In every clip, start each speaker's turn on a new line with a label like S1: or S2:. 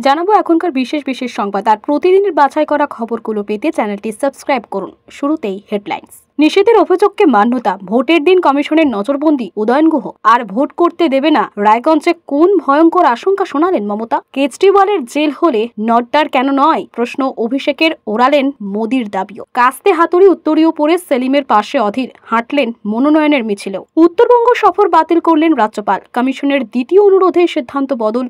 S1: জানাবো এখনকার বিশেষ বিশেষ সংবাদ আর প্রতিদিনের বাছাই করা খবরগুলো পেতে চ্যানেলটি সাবস্ক্রাইব করুন। শুরুতেই হেডলাইন্স। নিষেধের অভিযোগকে মান্যতা, ভোটের দিন কমিশনের নজরবন্দি উদয়ন গুহ। আর ভোট করতে দেবে না, রায়গঞ্জে কোন ভয়ঙ্কর আশঙ্কা শোনালেন মমতা। কেজরিওয়ালের জেল হলে নড্ডার কেন নয় প্রশ্ন অভিষেকের, ওড়ালেন মোদির দাবিও। কাস্তে হাতুড়ি উত্তরীয় পরে সেলিমের পাশে অধীর, হাঁটলেন মনোনয়নের মিছিলেও। উত্তরবঙ্গ সফর বাতিল করলেন রাজ্যপাল, কমিশনের দ্বিতীয় অনুরোধে সিদ্ধান্ত বদল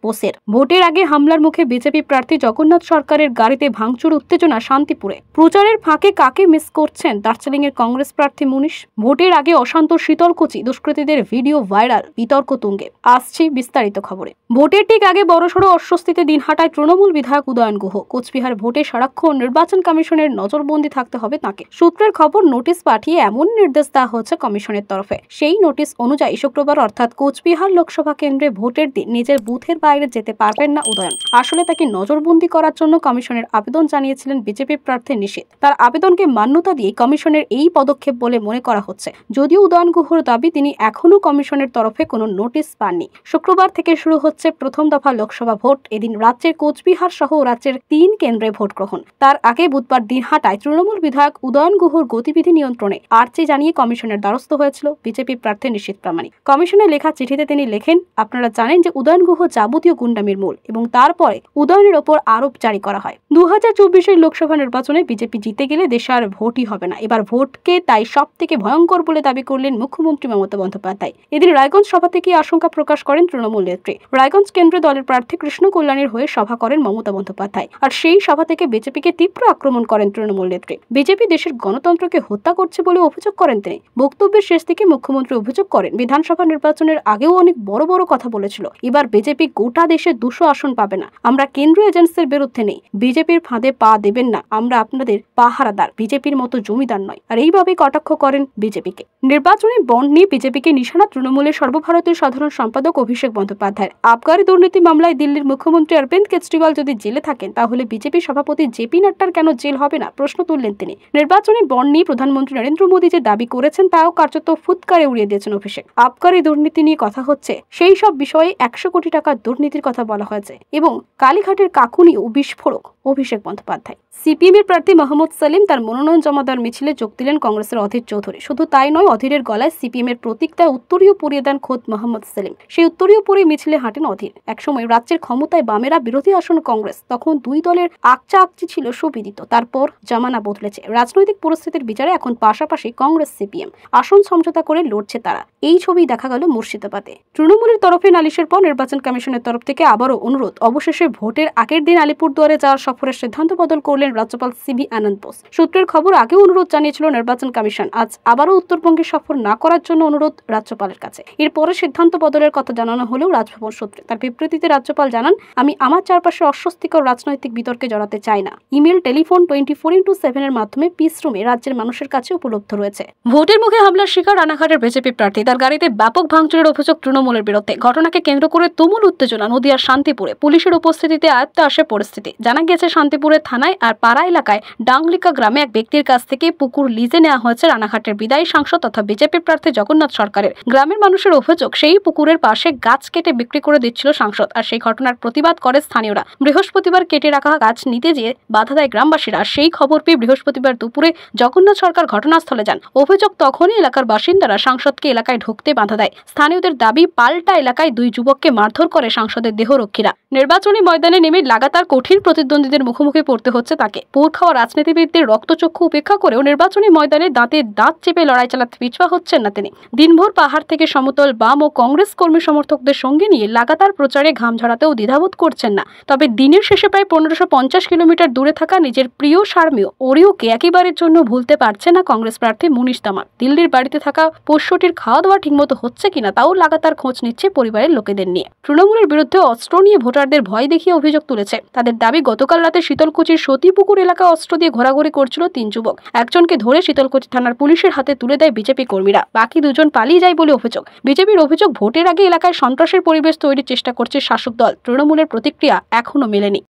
S1: বোসের। ভোটের আগে হামলার মুখে বিজেপি প্রার্থী জগন্নাথ সরকারের গাড়িতে ভাঙচুর, উত্তেজনা শান্তিপুরে। প্রচারের ফাঁকে কাকে মিস করছেন দার্জিলিং এর কংগ্রেস প্রার্থী মুনিশ। ভোটের আগে অশান্ত শীতলকুচি, দুষ্কৃতীদের ভিডিও ভাইরাল, বিতর্ক তুঙ্গে। আসছি বিস্তারিত খবরে। ভোটের ঠিক আগে বড়সড় অস্বস্তিতে দিন হাঁটায় তৃণমূল বিধায়ক উদয়ন গুহ। কোচবিহার ভোটে সারাক্ষণ নির্বাচন কমিশনের নজরবন্দি থাকতে হবে তাকে। সূত্রের খবর, নোটিশ পাঠিয়ে এমন নির্দেশ দেওয়া হচ্ছে কমিশনের তরফে। সেই নোটিশ অনুযায়ী শুক্রবার অর্থাৎ কোচবিহার লোকসভা কেন্দ্রে ভোটের দিন নিজের বুথের বাইরে যেতে পারবেন না উদয়ন। আসলে তাকে নজরবন্দি করার জন্য কমিশনের আবেদন জানিয়েছিলেন বিজেপি প্রার্থী নিশীথ। তার আবেদনকে মান্যতা দিয়ে কমিশনের এই পদক্ষেপ বলে মনে করা হচ্ছে। যদিও উদয়ন গুহর দাবি, তিনি এখনো কমিশনের তরফে কোনো নোটিশ পাননি। শুক্রবার থেকে শুরু হচ্ছে প্রথম দফা লোকসভা ভোট। এদিন রাজ্যের কোচবিহার সহ রাজ্যের 3 কেন্দ্রে ভোট গ্রহণ। তার আগে বুধবার দিনহাটায় তৃণমূল বিধায়ক উদয়ন গুহর গতিবিধি নিয়ন্ত্রণে আর্জি জানিয়ে কমিশনের দ্বারস্থ হয়েছিল বিজেপি প্রার্থী নিশীথ প্রামাণিক। কমিশনে লেখা চিঠিতে তিনি লেখেন, আপনারা জানেন যে উদয়ন গুহ যাবতীয় গুন্ডামির মূল, এবং তারপরে উদয়নের ওপর আরোপ জারি করা হয়। 2024 লোকসভা নির্বাচনে বিজেপি জিতে গেলে দেশে আর ভোটই হবে না। এবার ভোটকে তাই সব থেকে ভয়ঙ্কর বলে দাবি করলেন মুখ্যমন্ত্রী মমতা বন্দ্যোপাধ্যায়। এদিন রায়গঞ্জ সভা থেকে আশঙ্কা প্রকাশ করেন তৃণমূল নেত্রী। রায়গঞ্জ কেন্দ্রে দলের প্রার্থী কৃষ্ণ কল্যাণীর হয়ে সভা করেন মমতা বন্দ্যোপাধ্যায়। আর সেই সভা থেকে বিজেপিকে তীব্র আক্রমণ করেন তৃণমূল নেত্রী। বিজেপি দেশের গণতন্ত্রকে হত্যা করছে বলে অভিযোগ করেন তিনি। বক্তব্যের শেষ দিকে মুখ্যমন্ত্রী অভিযোগ করেন, বিধানসভা নির্বাচনের আগেও অনেক বড় বড় কথা বলেছিল, এবার বিজেপি গোটা দেশে 200 আসন পাবে না। আমরা কেন্দ্রীয় এজেন্সির বিরুদ্ধে নেই, বিজেপির ফাঁদে পা দেবেন না, আমরা আপনাদের পাহারাদার, বিজেপির মতো জমিদার নয়। আর এইভাবে কটাক্ষ করেন বিজেপিকে। নির্বাচনী বন্ড নিয়ে বিজেপিকে নিশানা তৃণমূলের সর্বভারতীয় সাধারণ সম্পাদক অভিষেক বন্দ্যোপাধ্যায়। আবগারি দুর্নীতি মামলায় দিল্লির মুখ্যমন্ত্রী অরবিন্দ কেজরিওয়াল যদি জেলে থাকেন, তাহলে বিজেপি সভাপতি জেপি নাড্ডার কেন জেল হবে না প্রশ্ন তুললেন তিনি। নির্বাচনী বন্ড নিয়ে প্রধানমন্ত্রী নরেন্দ্র মোদী যে দাবি করেছেন তাও কার্যত ফুৎকারে উড়িয়ে দিয়েছেন অভিষেক। আবগারি দুর্নীতি নিয়ে কথা হচ্ছে, সেই সব বিষয়ে 100 কোটি টাকার দুর্নীতির কথা বলা হয়েছে, এবং কালীঘাটের কাকুনি ও বিস্ফোরক অভিষেক বন্দ্যোপাধ্যায়। সিপিএম এর প্রার্থী মোহাম্মদ সেলিম তার মনোনয়ন জমা দেওয়ার মিছিলে যোগ দিলেন কংগ্রেসের অধীর চৌধুরী। শুধু তাই নয়, অধীরের গলায় সিপিএম এর প্রতীকটা উত্তরীয় পরিয়ে দেন খোদ মোহাম্মদ সেলিম। সেই উত্তরীয় পরে মিছিলে হাঁটেন অধীর। একসময় রাজ্যের ক্ষমতায় বামেরা, বিরোধী আসন কংগ্রেস, তখন দুই দলের আকচি ছিল সুবিদিত। তারপর জামানা বদলেছে, রাজনৈতিক পরিস্থিতির বিচারে এখন পাশাপাশি কংগ্রেস সিপিএম আসন সমঝোতা করে লড়ছে তারা। এই ছবি দেখা গেল মুর্শিদাবাদে। তৃণমূলের তরফে নালিশের পর নির্বাচন কমিশনের তরফ থেকে আবারও অনুরোধ। অবশেষে ভোটের আগের দিন আলিপুরদুয়ারে যাওয়ার সফরের সিদ্ধান্ত বদল করলেন রাজ্যপাল সিবি আনন্দ বোস। সূত্রের খবর, আগেও অনুরোধ জানিয়েছিল নির্বাচন কমিশন, আজ আবারও উত্তরবঙ্গে সফর না করার জন্য অনুরোধ রাজ্যপালের কাছে। এরপরে সিদ্ধান্ত বদলের কথা জানানো হলেও রাজভবন সূত্রে। তার বিবৃতিতে রাজ্যপাল জানান, আমি আমার চারপাশে অস্বস্তিকর রাজনৈতিক বিতর্কে জড়াতে চাই না। ইমেল, টেলিফোন 24x7 এর মাধ্যমে পিস রুমে রাজ্যের মানুষের কাছে উপলব্ধ রয়েছে। ভোটের মুখে হামলার শিকার রানাঘাটের বিজেপি প্রার্থী। তার গাড়িতে ব্যাপক ভাঙচুরের অভিযোগ তৃণমূলের বিরুদ্ধে। ঘটনাকে কেন্দ্র করে তুমুল উত্তেজনা নদিয়ার শান্তিপুরে। পুলিশের উপস্থিতিতে আয়ত্তে আসে পরিস্থিতি। জানা গেছে, শান্তিপুরের থানায় আর পাড়া এলাকায় ডাংলিকা গ্রামে এক ব্যক্তির কাছ থেকে পুকুর লিজে নেওয়া হয়েছে রানাঘাটের বিদায়ী সাংসদ তথা বিজেপি প্রার্থী জগন্নাথ সরকারের। গ্রামের মানুষের অভিযোগ, সেই পুকুরের পাশে গাছ কেটে বিক্রি করে দিচ্ছিল সাংসদ। আর সেই ঘটনার প্রতিবাদ করে স্থানীয়রা। বৃহস্পতিবার কেটে রাখা গাছ নিতে যেয়ে বাধা দেয় গ্রামবাসীরা। সেই খবর পেয়ে বৃহস্পতিবার দুপুরে জগন্নাথ সরকার ঘটনাস্থলে যান। অভিযোগ, তখনই এলাকার বাসিন্দারা সাংসদকে এলাকায় ঢুকতে বাধা দেয়। স্থানীয়দের দাবি, পাল্টা এলাকায় 2 যুবককে মারধর করে সাংসদের দেহরক্ষীরা। নির্বাচনী ময়দানে নেমে লাগাতার কঠিন প্রতিদ্বন্দ্বীদের মুখোমুখি পড়তে হচ্ছে তাকে। পোড় খাওয়া রাজনীতিবিদদের রক্তচক্ষু উপেক্ষা করেও নির্বাচনী ময়দানে দাঁতে দাঁত চেপে লড়াই চালাতে পিছপা হচ্ছেন না তিনি। দিনভর পাহাড় থেকে সমতল বাম ও কংগ্রেস কর্মী সমর্থকদের সঙ্গে নিয়ে লাগাতার প্রচারে ঘাম ঝরাতেও দ্বিধাবোধ করছেন না। তবে দিনের শেষে প্রায় 1550 কিলোমিটার দূরে থাকা নিজের প্রিয় সার্মীয় ওরিওকে একেবারের জন্য ভুলতে পারছে না কংগ্রেস প্রার্থী মুনিশ তামাক। দিল্লির বাড়িতে থাকা পোষ্যটির খাওয়া দাওয়া ঠিকমতো হচ্ছে কিনা তাও লাগাতার খোঁজ নিচ্ছে পরিবারের লোকেদের নিয়ে। তৃণমূলের বিরুদ্ধে অস্ত্র নিয়ে ভোটারদের ভয় দেখিয়ে অভিযোগ তুলেছে। তাদের দাবি, গতকাল রাতে শীতলকুচির সতীপুকুর এলাকায় অস্ত্র দিয়ে ঘোরাঘুরি করছিল 3 যুবক। একজনকে ধরে শীতলকুচি থানার পুলিশের হাতে তুলে দেয় বিজেপি কর্মীরা। বাকি 2 জন পালিয়ে যায় বলে অভিযোগ। বিজেপির অভিযোগ, ভোটের আগে এলাকায় সন্ত্রাসের পরিবেশ তৈরির চেষ্টা করছে শাসক দল। তৃণমূলের প্রতিক্রিয়া এখনো মেলেনি।